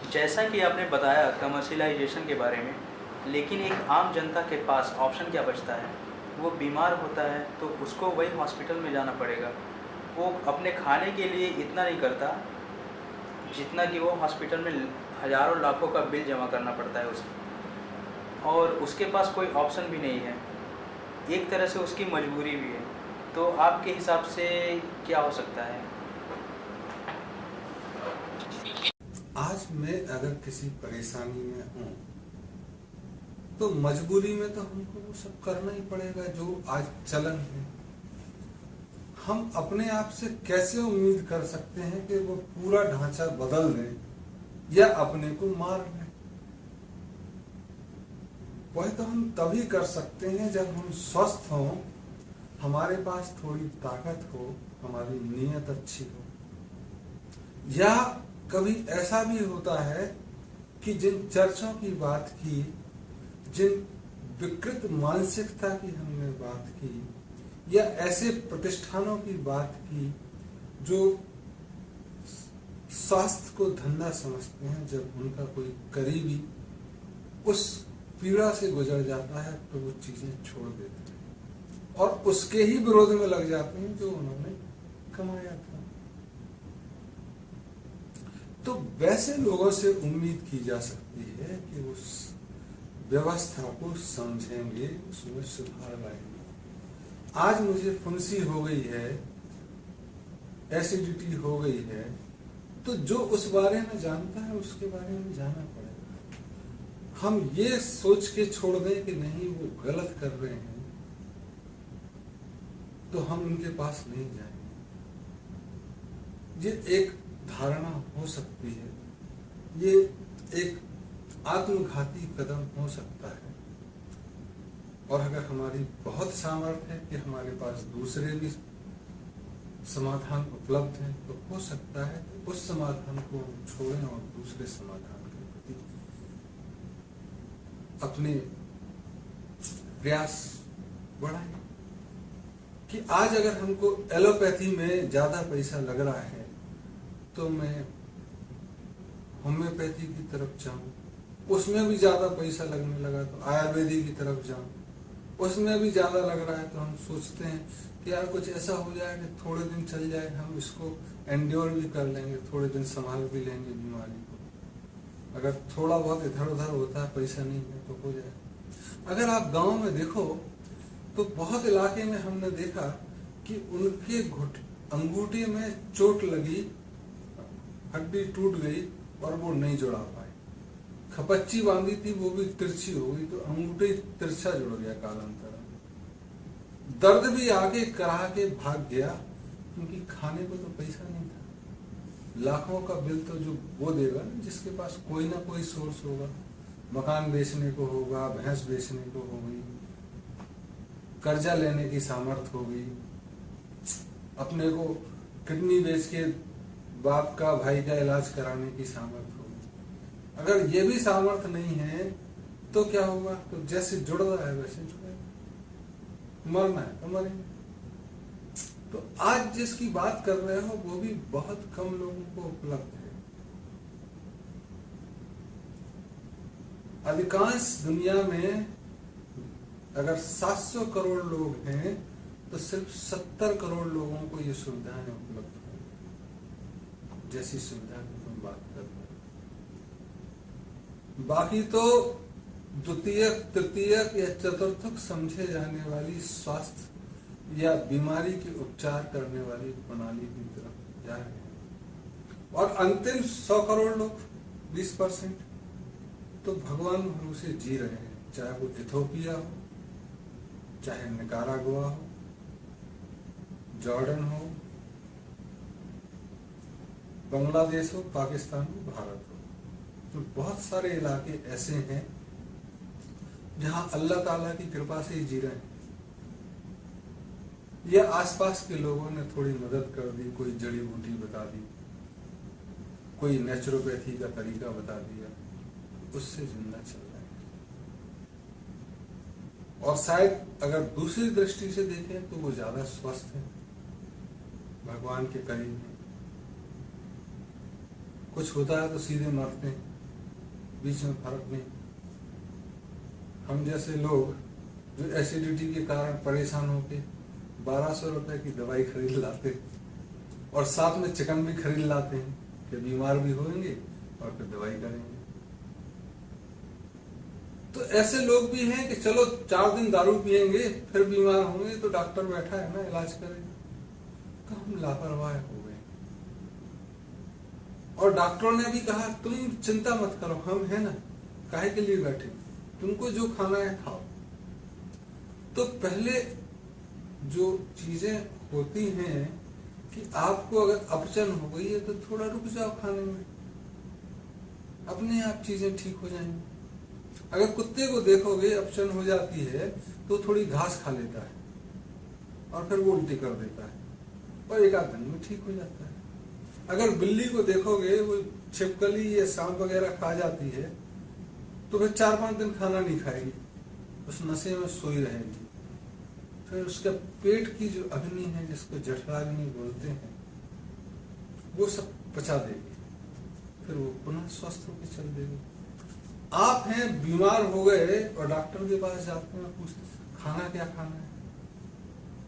जैसा कि आपने बताया कमर्शियलाइजेशन के बारे में, लेकिन एक आम जनता के पास ऑप्शन क्या बचता है? वो बीमार होता है तो उसको वही हॉस्पिटल में जाना पड़ेगा। वो अपने खाने के लिए इतना नहीं करता जितना कि वो हॉस्पिटल में हज़ारों लाखों का बिल जमा करना पड़ता है उसे, और उसके पास कोई ऑप्शन भी नहीं है। एक तरह से उसकी मजबूरी भी है। तो आपके हिसाब से क्या हो सकता है? आज मैं अगर किसी परेशानी में हूं तो मजबूरी में तो हमको वो सब करना ही पड़ेगा जो आज चलन है। हम अपने आप से कैसे उम्मीद कर सकते हैं कि वो पूरा ढांचा बदल दें या अपने को मार लें? वह तो हम तभी कर सकते हैं जब हम स्वस्थ हों, हमारे पास थोड़ी ताकत हो, हमारी नीयत अच्छी हो। या कभी ऐसा भी होता है कि जिन चर्चों की बात की, जिन विकृत मानसिकता की हमने बात की, या ऐसे प्रतिष्ठानों की बात की जो स्वास्थ्य को धंधा समझते हैं, जब उनका कोई करीबी उस पीड़ा से गुजर जाता है तो वो चीजें छोड़ देते हैं और उसके ही विरोध में लग जाते हैं जो उन्होंने कमाया था। तो वैसे लोगों से उम्मीद की जा सकती है कि उस व्यवस्था को समझेंगे, उसमें सुधार लाएंगे। आज मुझे फुंसी हो गई है, एसिडिटी हो गई है, तो जो उस बारे में जानता है उसके बारे में जाना पड़ेगा। हम ये सोच के छोड़ दें कि नहीं वो गलत कर रहे हैं तो हम उनके पास नहीं जाएंगे, ये एक धारणा हो सकती है, ये एक आत्मघाती कदम हो सकता है। और अगर हमारी बहुत सामर्थ्य है कि हमारे पास दूसरे भी समाधान उपलब्ध हैं तो हो सकता है उस समाधान को हम छोड़ें और दूसरे समाधान के प्रति अपने प्रयास बढ़ाएं। कि आज अगर हमको एलोपैथी में ज्यादा पैसा लग रहा है तो मैं होम्योपैथी की तरफ जाऊं, उसमें भी ज्यादा पैसा लगने लगा तो आयुर्वेदिक की तरफ जाऊं, उसमें भी ज्यादा लग रहा है तो हम सोचते हैं कि यार कुछ ऐसा हो जाए कि थोड़े दिन चल जाए, हम इसको एंड्योर भी कर लेंगे, थोड़े दिन संभाल भी लेंगे बीमारी को। अगर थोड़ा बहुत इधर उधर होता है, पैसा नहीं है तो हो जाए। अगर आप गांव में देखो तो बहुत इलाके में हमने देखा कि उनके अंगूठे में चोट लगी, हड्डी टूट गई और वो नहीं जुड़ा पाए। खपच्ची बांधी थी, वो भी तिरछी हो गई तो अंगूठे तिरछा जुड़ गया कालांतर। दर्द भी आगे करा के भाग गया क्योंकि खाने को तो पैसा नहीं था। लाखों का बिल तो जो वो देगा जिसके पास कोई ना कोई सोर्स होगा, मकान बेचने को होगा, भैंस बेचने को होगी, कर्जा लेने की सामर्थ्य होगी, अपने को किडनी बेच के बाप का भाई का इलाज कराने की सामर्थ्य होगी। अगर ये भी सामर्थ्य नहीं है तो क्या होगा? तो जैसे जुड़ रहा है वैसे जुड़ेगा, मरना है तो मरेंगे। तो आज जिसकी बात कर रहे हो वो भी बहुत कम लोगों को उपलब्ध है। अधिकांश दुनिया में अगर 700 करोड़ लोग हैं तो सिर्फ 70 करोड़ लोगों को ये सुविधाएं उपलब्ध हैं, जैसी सुविधा की तुम बात कर रहे हो। बाकी तो द्वितीयक, तृतीयक या चतुर्थक समझे जाने वाली स्वास्थ्य या बीमारी के उपचार करने वाली प्रणाली की तरफ जा रहे हैं। और अंतिम 100 करोड़ लोग 20% तो भगवान भरोसे जी रहे हैं, चाहे वो इथोपिया हो, चाहे निकारागुआ हो, जॉर्डन हो, बांग्लादेश हो, पाकिस्तान हो, भारत हो। तो बहुत सारे इलाके ऐसे हैं जहां अल्लाह ताला की कृपा से ही जी रहे हैं, या आसपास के लोगों ने थोड़ी मदद कर दी, कोई जड़ी बूटी बता दी, कोई नेचुरोपैथी का तरीका बता दिया, उससे जिंदा चल रहा है। और शायद अगर दूसरी दृष्टि से देखें तो वो ज्यादा स्वस्थ है, भगवान के करीब है, कुछ होता है तो सीधे मरते हैं, बीच में फर्क नहीं। हम जैसे लोग जो एसिडिटी के कारण परेशान होके 1200 रुपए की दवाई खरीद लाते और साथ में चिकन भी खरीद लाते हैं कि बीमार भी होंगे और फिर दवाई करेंगे। तो ऐसे लोग भी हैं कि चलो 4 दिन दारू पिएंगे फिर बीमार होंगे तो डॉक्टर बैठा है ना इलाज करेगा। तो हम लापरवाह हो गए। और डॉक्टरों ने भी कहा तुम चिंता मत करो, हम है ना, काहे के लिए बैठे, तुमको जो खाना है खाओ। तो पहले जो चीजें होती हैं कि आपको अगर अपचन हो गई है तो थोड़ा रुक जाओ खाने में, अपने आप चीजें ठीक हो जाएंगी। अगर कुत्ते को देखोगे अपचन हो जाती है तो थोड़ी घास खा लेता है और फिर वो उल्टी कर देता है और एक आध दिन में ठीक हो जाता है। अगर बिल्ली को देखोगे वो छिपकली या सांप वगैरह खा जाती है तो फिर 4-5 दिन खाना नहीं खाएगी, उस नशे में सोई रहेगी। फिर उसका पेट की जो अग्नि है जिसको जठराग्नि बोलते हैं वो सब पचा देगी, फिर वो पुनः स्वस्थ होकर चल देगी। आप हैं बीमार हो गए और डॉक्टर के पास जाते हैं, पूछते खाना क्या खाना है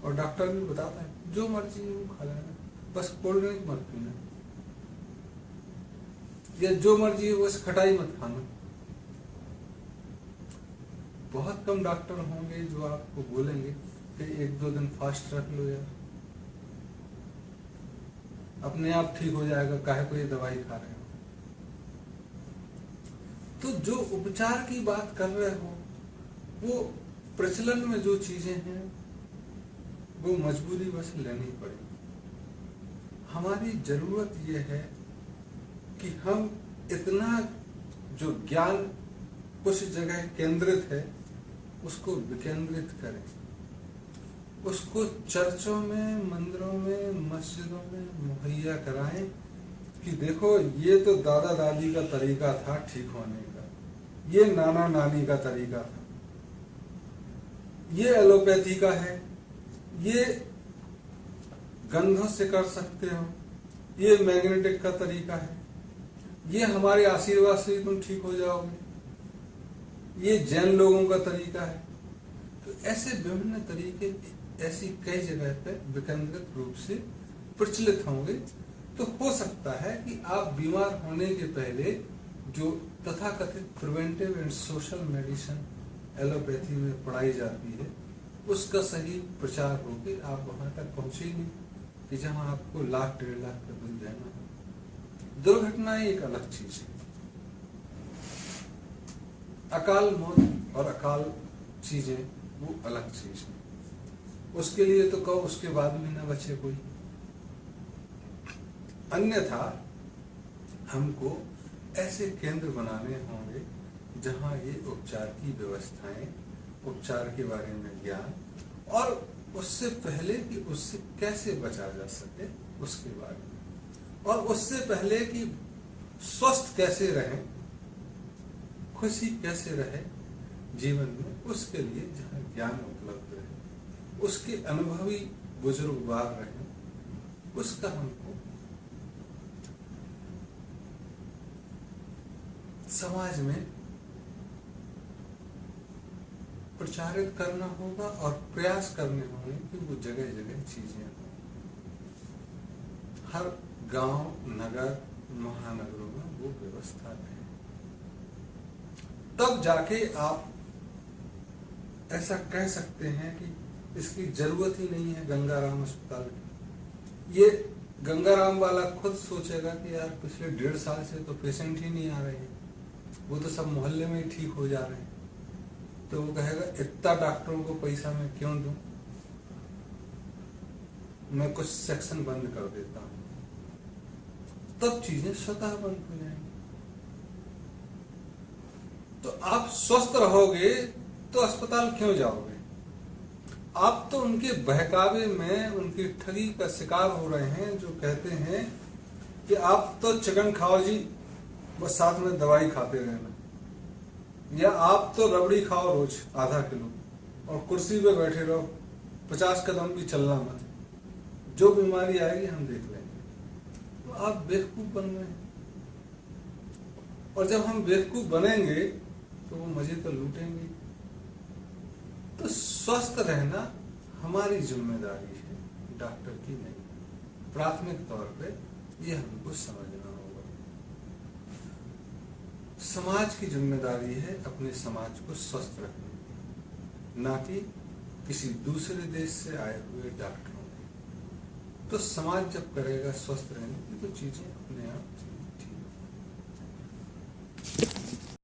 और डॉक्टर भी बताता है जो मर्जी है वो खा लेना, बस कोल्ड ड्रिंक मत पीना या जो मर्जी है बस खटाई मत खाना। बहुत कम डॉक्टर होंगे जो आपको बोलेंगे कि 1-2 दिन फास्ट रख लो यार, अपने आप ठीक हो जाएगा, काहे को ये दवाई खा रहे हो। तो जो उपचार की बात कर रहे हो वो प्रचलन में जो चीजें हैं वो मजबूरी बस लेनी पड़ेगी। हमारी जरूरत ये है कि हम इतना जो ज्ञान कुछ जगह केंद्रित है उसको विकेंद्रित करें, उसको चर्चों में, मंदिरों में, मस्जिदों में मुहैया कराएं कि देखो ये तो दादा दादी का तरीका था ठीक होने का, ये नाना नानी का तरीका था, ये एलोपैथी का है, ये गंधों से कर सकते हो, ये मैग्नेटिक का तरीका है, ये हमारे आशीर्वाद से तुम ठीक हो जाओगे, ये जैन लोगों का तरीका है। तो ऐसे विभिन्न तरीके ऐसी कई जगह पे विकेंद्रित रूप से प्रचलित होंगे। तो हो सकता है कि आप बीमार होने के पहले जो तथाकथित preventive and social medicine allopathy में पढ़ाई जाती है उसका सही प्रचार होके आप वहां तक पहुंचे ही नहीं कि जहां आपको 1-1.5 लाख का बिल देना है। दुर्घटनाएं एक अलग चीज है, अकाल मौत और अकाल चीजें वो अलग चीज है। उसके लिए तो कहो उसके बाद भी ना बचे कोई, अन्यथा हमको ऐसे केंद्र बनाने होंगे जहां ये उपचार की व्यवस्थाएं, उपचार के बारे में ज्ञान और उससे पहले कि उससे कैसे बचा जा सके उसके बारे में, और उससे पहले कि स्वस्थ कैसे रहें, खुशी कैसे रहे जीवन में, उसके लिए जहां ज्ञान उपलब्ध रहे, उसके अनुभवी बुजुर्गवार रहे, उसका हमको समाज में प्रचारित करना होगा और प्रयास करने होंगे कि वो जगह जगह चीजें हों। हर गांव, नगर, महानगरों में वो व्यवस्था रहे, तब जाके आप ऐसा कह सकते हैं कि इसकी जरूरत ही नहीं है गंगाराम अस्पताल की। ये गंगाराम वाला खुद सोचेगा कि यार पिछले 1.5 साल से तो पेशेंट ही नहीं आ रहे हैं, वो तो सब मोहल्ले में ही ठीक हो जा रहे हैं, तो वो कहेगा इतना डॉक्टरों को पैसा मैं क्यों दूं, मैं कुछ सेक्शन बंद कर देता हूं, तब चीजें स्वतः बंद हो जाएंगी। तो आप स्वस्थ रहोगे तो अस्पताल क्यों जाओगे? आप तो उनके बहकावे में, उनकी ठगी का शिकार हो रहे हैं जो कहते हैं कि आप तो चिकन खाओ जी, बस साथ में दवाई खाते रहना, या आप तो रबड़ी खाओ रोज आधा किलो और कुर्सी पे बैठे रहो, 50 कदम भी चलना मत, जो बीमारी आएगी हम देख लेंगे। तो आप बेवकूफ बन रहे हैं। और जब हम बेवकूफ बनेंगे तो वो मजे तो लूटेंगे। तो स्वस्थ रहना हमारी जिम्मेदारी है, डॉक्टर की नहीं। प्राथमिक तौर पे ये हमको समझना होगा। समाज की जिम्मेदारी है अपने समाज को स्वस्थ रखना, ना कि किसी दूसरे देश से आए हुए डॉक्टरों की। तो समाज जब करेगा स्वस्थ रहने की तो चीजें अपने आप